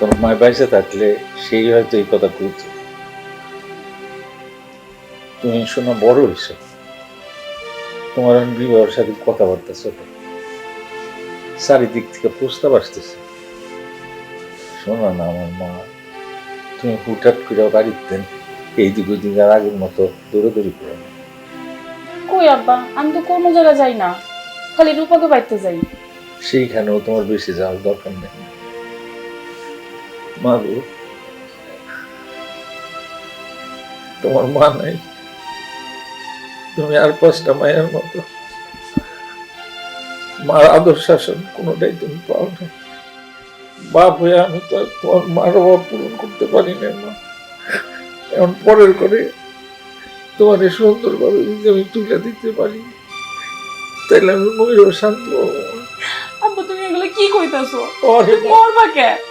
তোর মায় বাইসে থাকলে সেই হয়তো এই কথা কইত। তুমি শোনা বড় হয়েছো, তোমার এখন বিবাহের সাথে কথাবার্তা ছোট, চারিদিক থেকে প্রস্তাব আসতেছে। শোনো না আমার মা, তুমি হুটহাট করে বাড়িতে এই দিক ওই দিক আর আগের মতো দৌড়াদৌড়ি করো না। কই আব্বা, আমি তো কোনো জায়গায় যাই না, খালি রূপাকে বাইতে যাই। সেইখানেও তোমার বেশি যাওয়ার দরকার নেই। মা গো, তোমার মা নাই, তুমি আর পাঁচটা মায়ের মতো মার আদর শাসন কোনোটাই তুমি পাও না। বাপ হয়ে আমি তো আর তোমার মার অভাব পূরণ করতে পারি না মা। এখন পরের করে তোমার এই সুন্দরভাবে যদি আমি তুলে দিতে পারি, তাইলে আমি ময়ূর শান্ত হবো। আব্বা তুমি এগুলো কি কইতাছো? আরে মরবা কে?